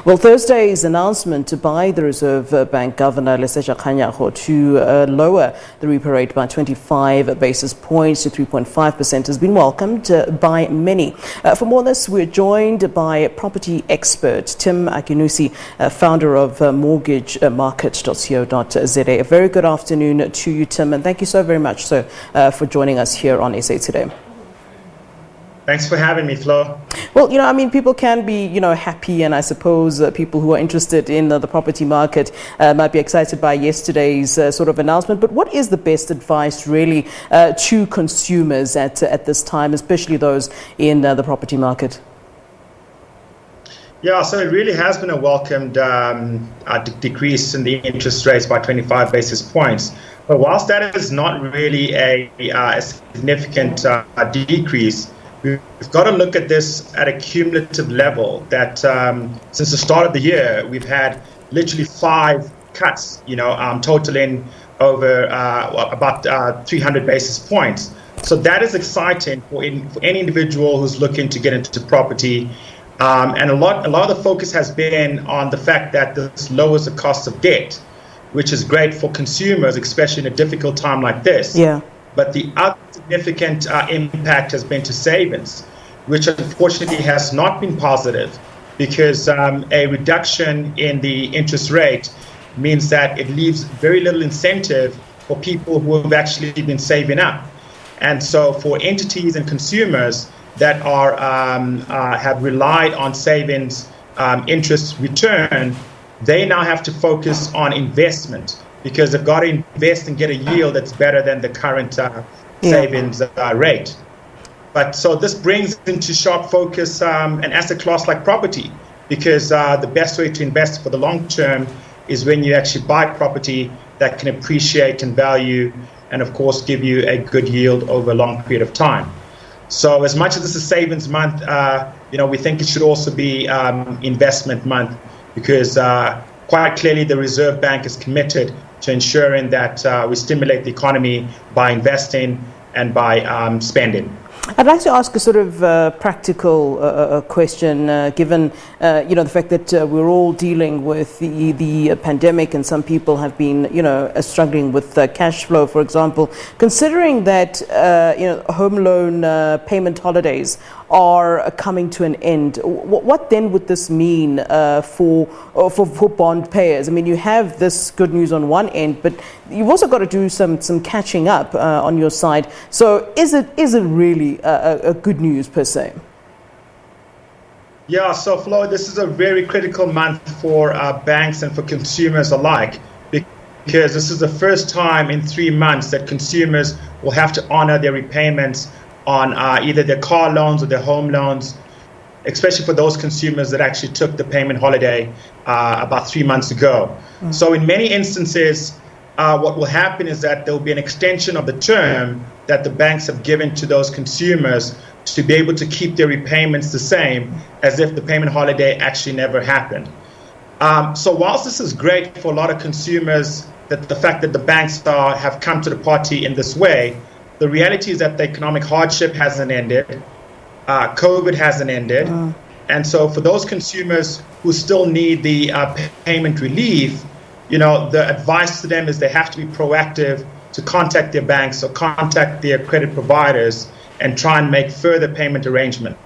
Well, Thursday's announcement by the Reserve Bank Governor Lesetja Kganyago to lower the repo rate by 25 basis points to 3.5% has been welcomed by many. For more on this, we're joined by property expert Tim Akinnusi, founder of mortgagemarket.co.za. A very good afternoon to you, Tim, and thank you so very much for joining us here on SA Today. Thanks for having me, Flo. Well, people can be, happy, and I suppose people who are interested in the property market might be excited by yesterday's sort of announcement. But what is the best advice really to consumers at this time, especially those in the property market? Yeah, so it really has been a welcomed decrease in the interest rates by 25 basis points. But whilst that is not really a significant decrease, we've got to look at this at a cumulative level that since the start of the year, we've had literally 5 cuts, totaling over about 300 basis points. So that is exciting for any individual who's looking to get into property. And a lot of the focus has been on the fact that this lowers the cost of debt, which is great for consumers, especially in a difficult time like this. Yeah. But the other significant impact has been to savings, which unfortunately has not been positive, because a reduction in the interest rate means that it leaves very little incentive for people who have actually been saving up. And so for entities and consumers that are have relied on savings interest return, they now have to focus on investment, because they've got to invest and get a yield that's better than the current savings rate. But so this brings into sharp focus an asset class like property, because the best way to invest for the long term is when you actually buy property that can appreciate in value and, of course, give you a good yield over a long period of time. So as much as this is savings month, we think it should also be investment month, because quite clearly the Reserve Bank is committed to ensuring that we stimulate the economy by investing and by spending. I'd like to ask a sort of practical question, given the fact that we're all dealing with the pandemic, and some people have been struggling with cash flow, for example. Considering that home loan payment holidays are coming to an end, what then would this mean for bond payers? I mean, you have this good news on one end, but you've also got to do some catching up on your side. So is it really a good news per se? Yeah, so Flo, this is a very critical month for banks and for consumers alike, because this is the first time in 3 months that consumers will have to honor their repayments on either their car loans or their home loans, especially for those consumers that actually took the payment holiday about 3 months ago. So in many instances, what will happen is that there will be an extension of the term that the banks have given to those consumers to be able to keep their repayments the same as if the payment holiday actually never happened. So whilst this is great for a lot of consumers, that the fact that the banks have come to the party in this way, the reality is that the economic hardship hasn't ended, COVID hasn't ended, and so for those consumers who still need the payment relief, the advice to them is they have to be proactive to contact their banks or contact their credit providers and try and make further payment arrangements.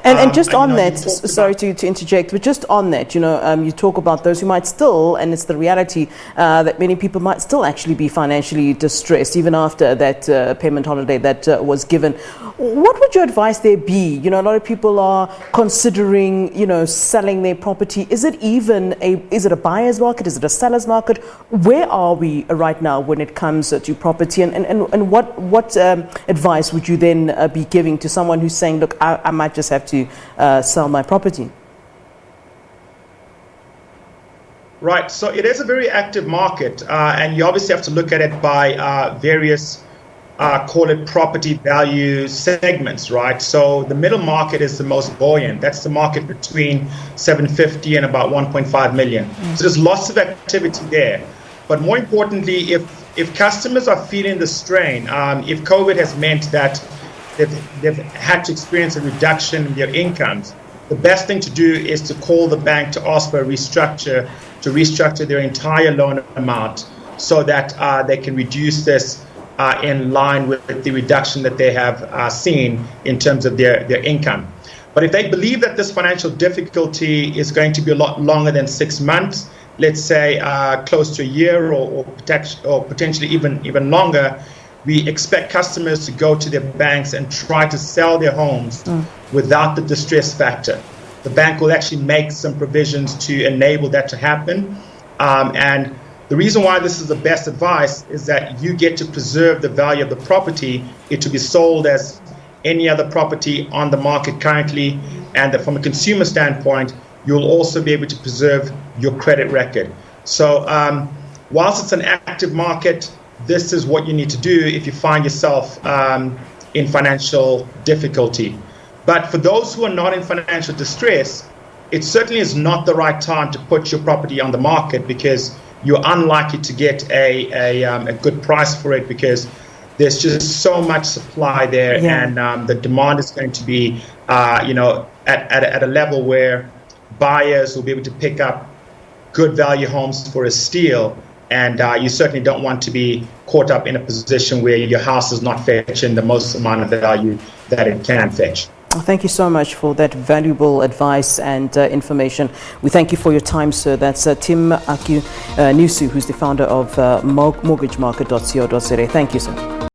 And just on that, sorry to interject, but just on that, you talk about those who might still, and it's the reality that many people might still actually be financially distressed even after that payment holiday that was given. What would your advice there be? A lot of people are considering, selling their property. Is it a buyer's market? Is it a seller's market? Where are we right now when it comes to property? And what advice would you then be giving to someone who's saying, look, I might just have to sell my property? Right, so it is a very active market, and you obviously have to look at it by various call it property value segments, right? So the middle market is the most buoyant. That's the market between 750 and about 1.5 million. So there's lots of activity there. But more importantly, if customers are feeling the strain, if COVID has meant that they've had to experience a reduction in their incomes, the best thing to do is to call the bank to ask for a restructure, to restructure their entire loan amount so that they can reduce this in line with the reduction that they have seen in terms of their income. But if they believe that this financial difficulty is going to be a lot longer than 6 months, let's say close to a year or potentially even longer, we expect customers to go to their banks and try to sell their homes without the distress factor. The bank will actually make some provisions to enable that to happen. And the reason why this is the best advice is that you get to preserve the value of the property. It to be sold as any other property on the market currently, and that from a consumer standpoint, you'll also be able to preserve your credit record. So whilst it's an active market, this is what you need to do if you find yourself in financial difficulty. But for those who are not in financial distress, it certainly is not the right time to put your property on the market, because you're unlikely to get a good price for it, because there's just so much supply there, and the demand is going to be at a level where buyers will be able to pick up good value homes for a steal. And you certainly don't want to be caught up in a position where your house is not fetching the most amount of value that it can fetch. Thank you so much for that valuable advice and information. We thank you for your time, sir. That's Tim Akinnusi, who's the founder of mortgagemarket.co.za. Thank you, sir.